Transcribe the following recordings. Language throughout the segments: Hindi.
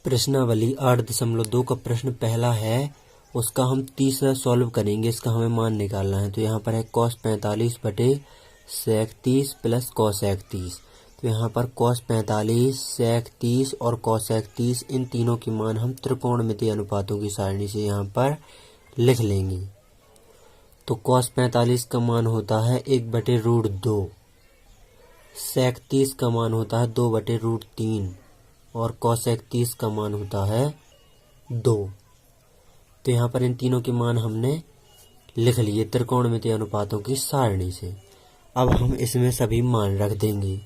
प्रश्नावली 8.2 का प्रश्न पहला है, उसका हम तीसरा सॉल्व करेंगे। इसका हमें मान निकालना है। तो यहाँ पर है cos 45 बटे sec 30 प्लस cos 31। तो यहाँ पर cos 45, sec 30 और cos 30 इन तीनों की मान हम त्रिकोणमितीय अनुपातों की सारणी से यहाँ पर लिख लेंगे। तो cos 45 का मान होता है 1/√2, sec 30 का मान होता है 2/√3 और cos 30 का मान होता है 2। तो यहाँ पर इन तीनों के मान हमने लिख लिए त्रिकोणमितीय अनुपातों की सारणी से। अब हम इसमें सभी मान रख देंगे।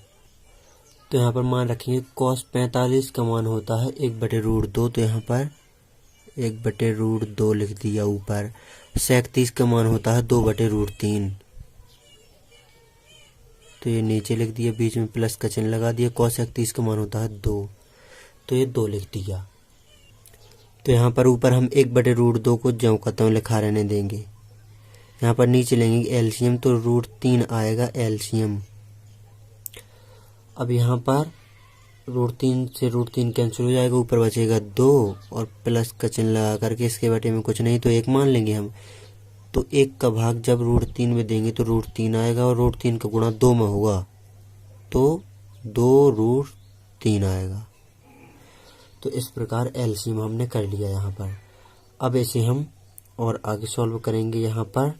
तो यहाँ पर मान रखेंगे cos 45 का मान होता है 1/√2। तो यहाँ पर 1/√2 लिख दिया ऊपर। sec 30 का मान होता है 2/√3। तो ये नीचे लिख दिया, बीच में प्लस का चिन्ह लगा दिया। cos 30 का मान होता है 2। तो ये 2 लिख दिया। तो यहाँ पर ऊपर हम 1/√2 को ज्यों का त्यों लिखा रहने देंगे। यहाँ पर नीचे लेंगे एलसीएम, तो √3 आएगा एलसीएम। अब यहाँ पर √3 से √3 कैंसिल हो जाएगा, ऊपर बचेगा 2 और प्लस का चिन्ह लगा करके इसके बटे में कुछ नहीं तो 1 मान लेंगे हम। तो 1 का भाग जब √3 में देंगे तो √3 आएगा और √3 का गुणा 2 में होगा तो 2√3 आएगा। तो इस प्रकार एलसीएम हमने कर लिया यहाँ पर। अब इसे हम और आगे सॉल्व करेंगे। यहाँ पर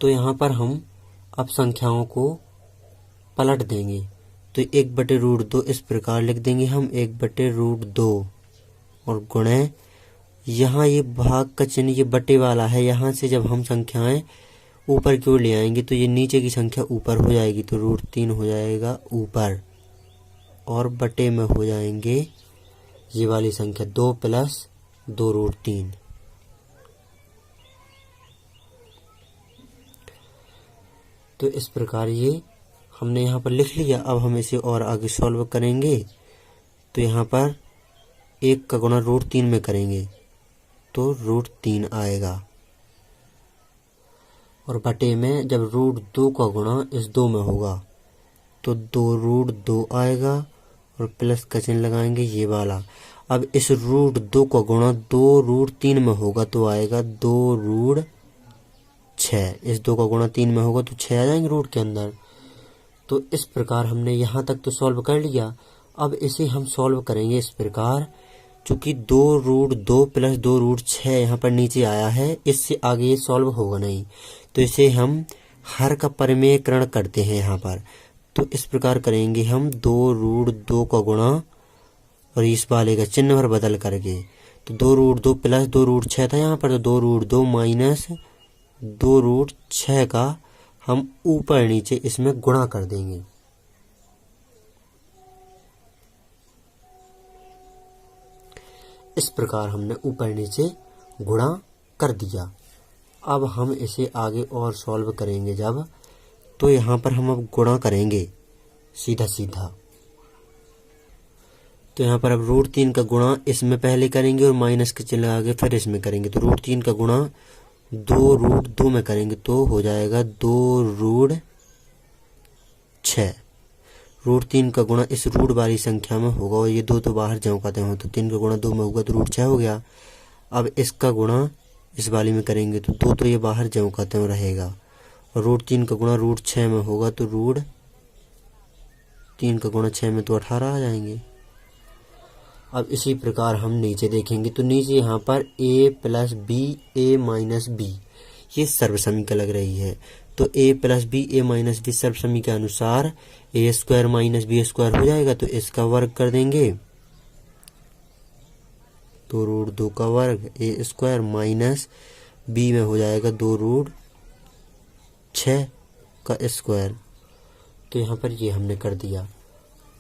तो यहाँ पर हम अब संख्याओं को पलट देंगे। तो 1/√2 इस प्रकार लिख देंगे हम 1/√2 और गुणे यहाँ ये भाग का चिन्ह ये बटे वाला है। यहाँ से जब हम संख्याएं ऊपर की ओर ले आएंगे तो ये नीचे की संख्या ऊपर हो जाएगी, तो √3 हो जाएगा ऊपर और बटे में हो जाएंगे ये वाली संख्या 2 + 2√3। तो इस प्रकार ये हमने यहाँ पर लिख लिया। अब हम इसे और आगे सॉल्व करेंगे। तो यहाँ पर 1 का गुणा √3 में करेंगे तो √3 आएगा और बटे में जब √2 का गुणा इस 2 में होगा तो 2√2 आएगा और प्लस का चिन्ह लगाएंगे ये वाला। अब इस √2 का गुणा 2√3 में होगा तो आएगा 2√6। इस 2 का गुणा 3 में होगा तो 6 आ जाएंगे रूट के अंदर। तो इस प्रकार हमने यहाँ तक तो सॉल्व कर लिया। अब इसे हम सॉल्व करेंगे इस प्रकार, चूंकि 2√2 + 2√6 यहाँ पर नीचे आया है, इससे आगे ये सॉल्व होगा नहीं। तो इसे हम हर का परिमेयकरण करते हैं यहाँ पर। तो इस प्रकार करेंगे हम 2√2 का गुणा और इस वाले का चिन्ह पर बदल करके। तो 2√2 + 2√6 था यहाँ पर, तो 2√2 - 2√6 का हम ऊपर नीचे इसमें गुणा कर देंगे। इस प्रकार हमने ऊपर नीचे गुणा कर दिया। अब हम इसे आगे और सॉल्व करेंगे जब, तो यहाँ पर हम अब गुणा करेंगे सीधा सीधा। तो यहाँ पर अब √3 का गुणा इसमें पहले करेंगे और माइनस के चिन्ह लगा के फिर इसमें करेंगे। तो √3 का गुणा 2√2 में करेंगे तो हो जाएगा 2√6। √3 का गुणा इस रूट वाली संख्या में होगा और ये 2 तो बाहर जाओ कहते हो, तो 3 का गुणा 2 में होगा तो √6 हो गया। अब इसका गुणा इस वाली में करेंगे तो 2 तो ये बाहर जाओ कहते हो रहेगा और √3 का गुणा √6 में होगा तो √3 का गुणा 6 में तो 18 आ जाएंगे। अब इसी प्रकार हम नीचे देखेंगे तो नीचे यहाँ पर a + b a - b ये सर्वसमीकरण लग रही है। तो a + b a - b सर्वसमीकरण के अनुसार a² - b² हो जाएगा। तो इसका वर्ग कर देंगे, तो √2 का वर्ग a² - b में हो जाएगा 2√6 का स्क्वायर। तो यहाँ पर ये हमने कर दिया।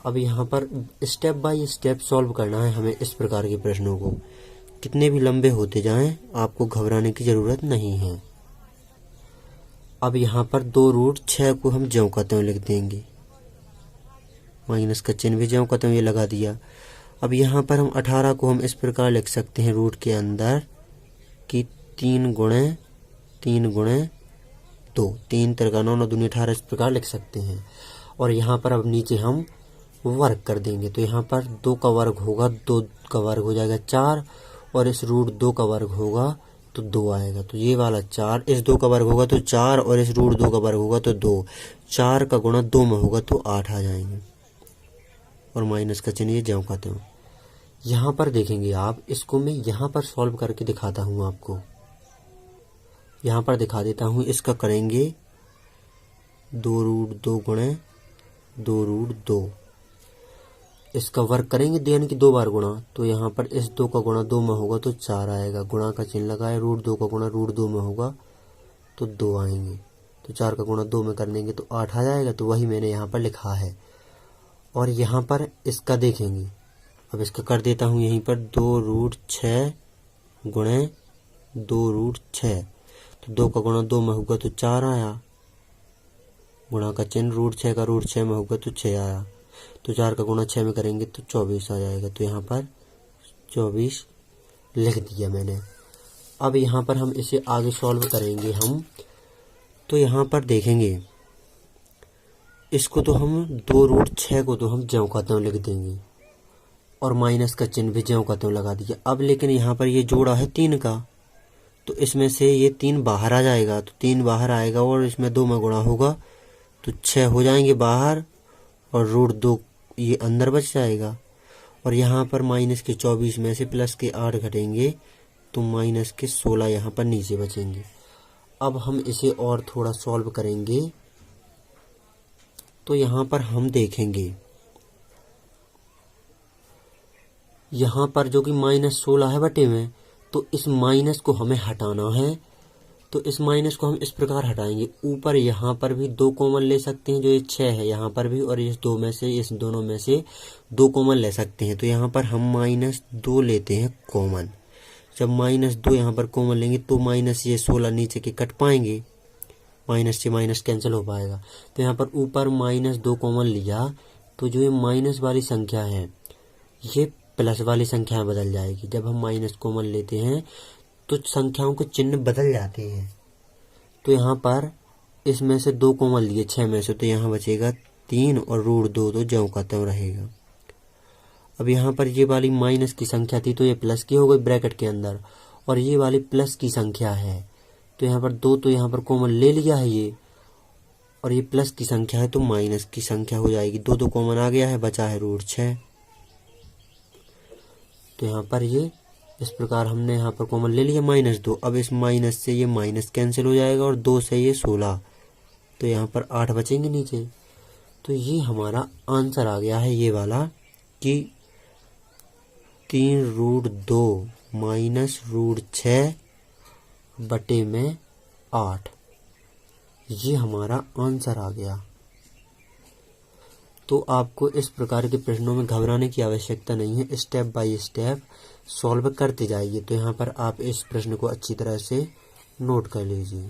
अब यहाँ पर स्टेप बाय स्टेप सॉल्व करना है हमें इस प्रकार के प्रश्नों को। कितने भी लंबे होते जाएं आपको घबराने की ज़रूरत नहीं है। अब यहाँ पर 2√6 को हम ज्यों का त्यों लिख देंगे, माइनस का चिन्ह भी ज्यों का त्यों ये लगा दिया। अब यहाँ पर हम 18 को हम इस प्रकार लिख सकते हैं रूट के अंदर कि 3 × 3 × 2, 3 × 9 = 18 इस प्रकार लिख सकते हैं। और यहाँ पर अब नीचे हम वर्ग कर देंगे। तो यहाँ पर 2 का वर्ग होगा, 2 का वर्ग हो जाएगा 4, और इस रूट 2 का वर्ग होगा तो 2 आएगा। तो ये वाला 4, इस 2 का वर्ग होगा तो 4, और इस रूट 2 का वर्ग होगा तो 2। 4 का गुणा 2 में होगा तो 8 आ जाएंगे, और माइनस का चिन्ह ये ज्यों का त्यों। यहाँ पर देखेंगे आप, इसको मैं यहाँ पर सॉल्व करके दिखाता हूँ आपको। यहाँ पर दिखा देता हूँ। इसका करेंगे 2 रूट 2 गुणे 2 रूट 2। इसका वर्ग करेंगे यानी कि 2 बार गुणा। तो यहाँ पर इस 2 का गुणा 2 में होगा तो 4 आएगा। गुणा का चिन्ह लगाए, रूट 2 का गुणा रूट 2 में होगा तो 2 आएंगे। तो 4 का गुणा 2 में कर देंगे तो 8 आ जाएगा। तो वही मैंने यहाँ पर लिखा है। और यहाँ पर इसका देखेंगे, अब इसका कर देता हूँ यहीं पर 2 रूट 6 गुणे 2 रूट 6। तो 2 का गुणा 2 में होगा तो 4 आया। गुणा का चिन्ह, रूट 6 का रूट 6 में होगा तो 6 आया। तो 4 का गुणा 6 में करेंगे तो 24 आ जाएगा। तो यहाँ पर 24 लिख दिया मैंने। अब यहाँ पर हम इसे आगे सॉल्व करेंगे हम। तो यहाँ पर देखेंगे, इसको तो हम 2 रूट 6 को तो हम ज्यों का त्यों लिख देंगे, और माइनस का चिन्ह भी ज्यों का त्यों लगा दिया। अब लेकिन यहाँ पर ये जोड़ा है 3 का, तो इसमें से ये 3 बाहर आ जाएगा। तो 3 बाहर आएगा और इसमें 2 में गुणा होगा तो 6 हो जाएंगे बाहर, और रूट 2 ये अंदर बच जाएगा। और यहाँ पर माइनस के 24 में से प्लस के 8 घटेंगे तो माइनस के 16 यहाँ पर नीचे बचेंगे। अब हम इसे और थोड़ा सॉल्व करेंगे। तो यहाँ पर हम देखेंगे, यहाँ पर जो कि -16 है बटे में, तो इस माइनस को हमें हटाना है। तो इस माइनस को हम इस प्रकार हटाएंगे। ऊपर यहाँ पर भी 2 कॉमन ले सकते हैं, जो ये 6 है यहाँ पर भी, और इस 2 में से, इस दोनों में से 2 कॉमन ले सकते हैं। तो यहाँ पर हम -2 लेते हैं कॉमन। जब -2 यहाँ पर कॉमन लेंगे तो माइनस ये 16 नीचे के कट पाएंगे, माइनस से माइनस कैंसिल हो पाएगा। तो यहाँ पर ऊपर -2 कॉमन लिया तो जो ये माइनस वाली संख्या है ये प्लस वाली संख्या में बदल जाएगी। जब हम माइनस कॉमन लेते हैं तो संख्याओं के चिन्ह बदल जाते हैं। तो यहाँ पर इसमें से 2 कॉमन लिए 6 में से, तो यहाँ बचेगा 3, और रूट 2 तो ज्यों का त्यों रहेगा। अब यहाँ पर ये वाली माइनस की संख्या थी तो ये प्लस की हो गई ब्रैकेट के अंदर, और ये वाली प्लस की संख्या है तो यहाँ पर 2 तो यहाँ पर कॉमन ले लिया है ये, और ये प्लस की संख्या है तो माइनस की संख्या हो जाएगी। 2 कॉमन आ गया है, बचा है रूट 6। तो यहाँ पर ये इस प्रकार हमने यहाँ पर कॉमन ले लिया -2। अब इस माइनस से ये माइनस कैंसिल हो जाएगा, और 2 से ये 16, तो यहाँ पर 8 बचेंगे नीचे। तो ये हमारा आंसर आ गया है ये वाला, कि 3 रूट 2 माइनस रूट 6 बटे में 8, ये हमारा आंसर आ गया। तो आपको इस प्रकार के प्रश्नों में घबराने की आवश्यकता नहीं है, स्टेप बाय स्टेप सॉल्व करते जाइए। तो यहाँ पर आप इस प्रश्न को अच्छी तरह से नोट कर लीजिए।